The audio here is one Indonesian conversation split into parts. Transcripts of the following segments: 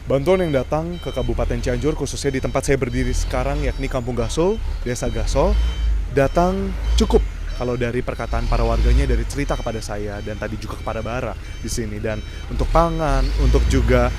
Bantuan yang datang ke Kabupaten Cianjur, khususnya di tempat saya berdiri sekarang, yakni Kampung Gasol, Desa Gasol, datang cukup kalau dari perkataan para warganya, dari cerita kepada saya dan tadi juga kepada Bara di sini. Dan untuk pangan, untuk juga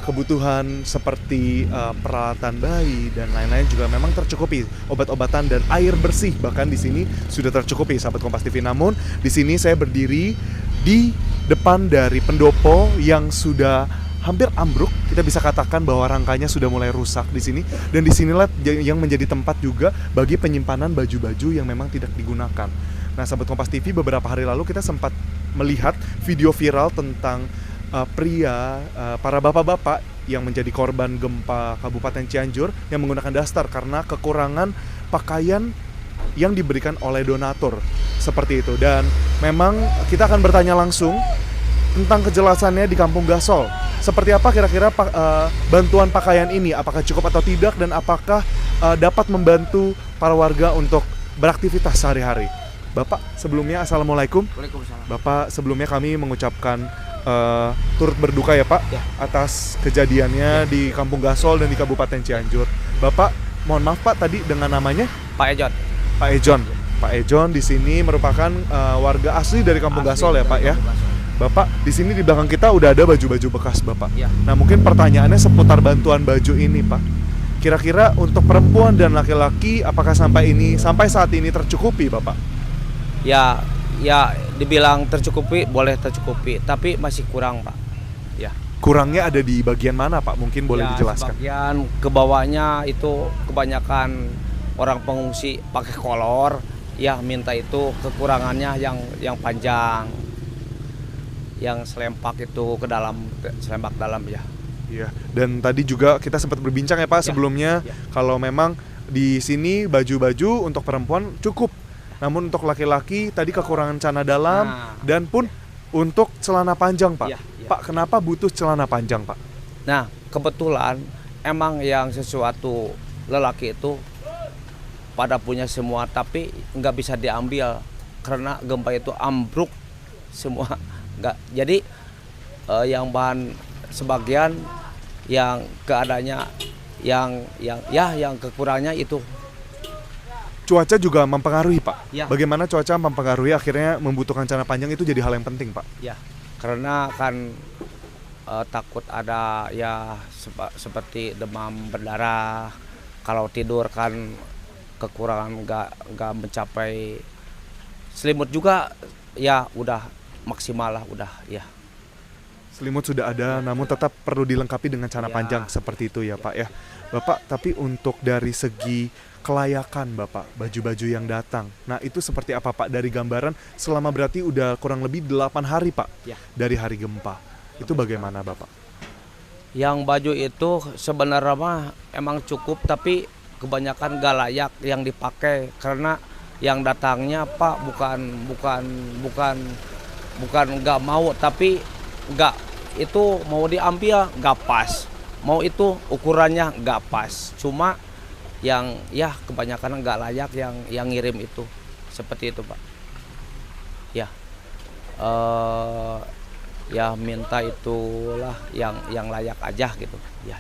kebutuhan seperti peralatan bayi dan lain-lain juga memang tercukupi, obat-obatan dan air bersih bahkan di sini sudah tercukupi, sahabat Kompas TV. Namun di sini saya berdiri di depan dari pendopo yang sudah hampir ambruk, kita bisa katakan bahwa rangkanya sudah mulai rusak di sini, dan di sinilah yang menjadi tempat juga bagi penyimpanan baju-baju yang memang tidak digunakan. Nah, sahabat Kompas TV, beberapa hari lalu kita sempat melihat video viral tentang para bapak-bapak yang menjadi korban gempa Kabupaten Cianjur yang menggunakan daster karena kekurangan pakaian yang diberikan oleh donatur seperti itu. Dan memang kita akan bertanya langsung tentang kejelasannya di Kampung Gasol. Seperti apa kira-kira bantuan pakaian ini, apakah cukup atau tidak, dan apakah dapat membantu para warga untuk beraktivitas sehari-hari. Bapak, sebelumnya Assalamualaikum. Waalaikumsalam. Bapak, sebelumnya kami mengucapkan turut berduka ya Pak Ya. atas kejadiannya di Kampung Gasol dan di Kabupaten Cianjur. Bapak, mohon maaf Pak, tadi dengan namanya? Pak Ejon. Pak Ejon. Pak Ejon di sini merupakan warga asli dari Kampung Gasol ya Pak ya. Bapak, di sini di belakang kita udah ada baju-baju bekas Bapak. Ya. Nah, mungkin pertanyaannya seputar bantuan baju ini Pak. Kira-kira untuk perempuan dan laki-laki apakah sampai saat ini tercukupi Bapak? Ya, dibilang tercukupi, boleh tercukupi, tapi masih kurang Pak. Ya. Kurangnya ada di bagian mana Pak? Mungkin boleh Ya, dijelaskan. sebagian ke bawahnya itu kebanyakan orang pengungsi pakai kolor. Ya, minta itu kekurangannya yang panjang. Yang selempak itu ke dalam, selempak dalam ya. Iya. Dan tadi juga kita sempat berbincang ya Pak sebelumnya, kalau memang di sini baju-baju untuk perempuan cukup. Namun untuk laki-laki tadi kekurangan celana dalam dan pun untuk celana panjang Pak. Ya. Pak, kenapa butuh celana panjang Pak? Nah, kebetulan emang yang sesuatu lelaki itu pada punya semua, tapi nggak bisa diambil karena gempa itu ambruk semua. Nggak, jadi yang bahan sebagian yang keadaannya yang kekurangannya itu. Cuaca juga mempengaruhi Pak. Ya. Bagaimana cuaca mempengaruhi akhirnya membutuhkan celana panjang, itu jadi hal yang penting Pak. Ya, karena kan takut ada ya seperti demam berdarah. Kalau tidur kan kekurangan nggak mencapai. Selimut juga ya udah maksimal lah, udah ya. Selimut sudah ada, namun tetap perlu dilengkapi dengan celana panjang seperti itu ya Pak ya. Bapak, tapi untuk dari segi kelayakan Bapak, baju-baju yang datang, nah itu seperti apa Pak dari gambaran selama berarti udah kurang lebih 8 hari Pak dari hari gempa, itu bagaimana Bapak? Yang baju itu sebenarnya mah emang cukup, tapi kebanyakan gak layak yang dipakai karena yang datangnya Pak bukan nggak mau, tapi nggak itu mau diambil nggak pas, mau itu ukurannya nggak pas, cuma yang ya kebanyakan nggak layak yang ngirim itu seperti itu Pak. Ya, ya minta itulah yang layak aja gitu. Ya.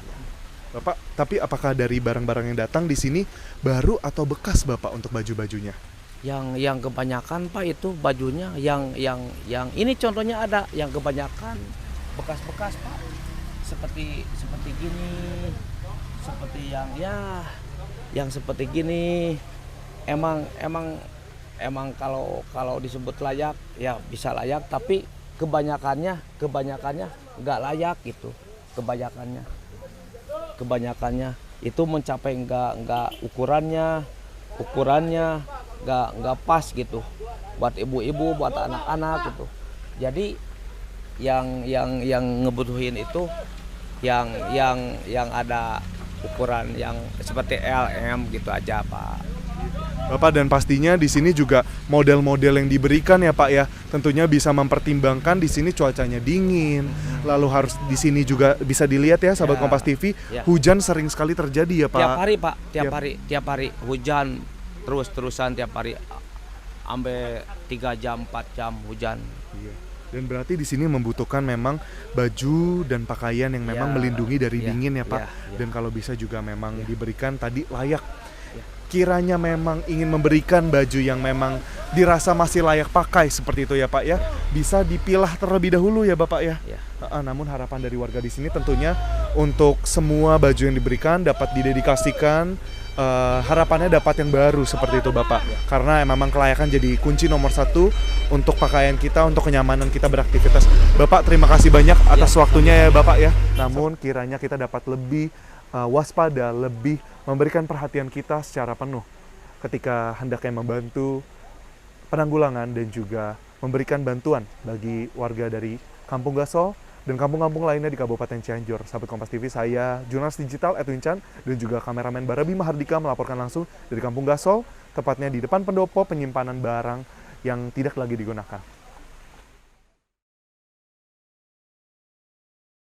Bapak, tapi apakah dari barang-barang yang datang di sini baru atau bekas Bapak untuk baju-bajunya? Yang kebanyakan Pak itu bajunya yang ini contohnya ada yang kebanyakan bekas-bekas Pak, seperti gini, seperti yang seperti gini. Emang kalau disebut layak ya bisa layak, tapi kebanyakannya nggak layak gitu. Kebanyakannya itu mencapai nggak ukurannya nggak pas gitu buat ibu-ibu, buat anak-anak gitu. Jadi yang ngebutuhin itu yang ada ukuran yang seperti LM gitu aja Pak. Bapak, dan pastinya di sini juga model-model yang diberikan ya Pak ya, tentunya bisa mempertimbangkan di sini cuacanya dingin, lalu harus di sini juga bisa dilihat ya sahabat Kompas TV, hujan sering sekali terjadi ya Pak. Tiap hari Pak, tiap hari hujan terus-terusan tiap hari, sampai 3 jam 4 jam hujan. Iya. Dan berarti di sini membutuhkan memang baju dan pakaian yang memang Ya, melindungi dari ya, dingin ya Pak. ya, ya. Dan kalau bisa juga memang Ya. diberikan tadi layak. Ya. Kiranya memang ingin memberikan baju yang memang dirasa masih layak pakai seperti itu ya Pak ya. Bisa dipilah terlebih dahulu ya Bapak ya. Ya. Namun harapan dari warga di sini tentunya untuk semua baju yang diberikan dapat didedikasikan. Harapannya dapat yang baru seperti itu Bapak, karena memang kelayakan jadi kunci nomor satu untuk pakaian kita, untuk kenyamanan kita beraktivitas. Bapak terima kasih banyak atas waktunya ya Bapak ya. Namun kiranya kita dapat lebih waspada, lebih memberikan perhatian kita secara penuh ketika hendaknya membantu penanggulangan dan juga memberikan bantuan bagi warga dari Kampung Gasol dan kampung-kampung lainnya di Kabupaten Cianjur. Sahabat Kompas TV, saya jurnalis digital Edwin Chan dan juga kameramen Barabi Mahardika melaporkan langsung dari Kampung Gasol, tepatnya di depan pendopo penyimpanan barang yang tidak lagi digunakan.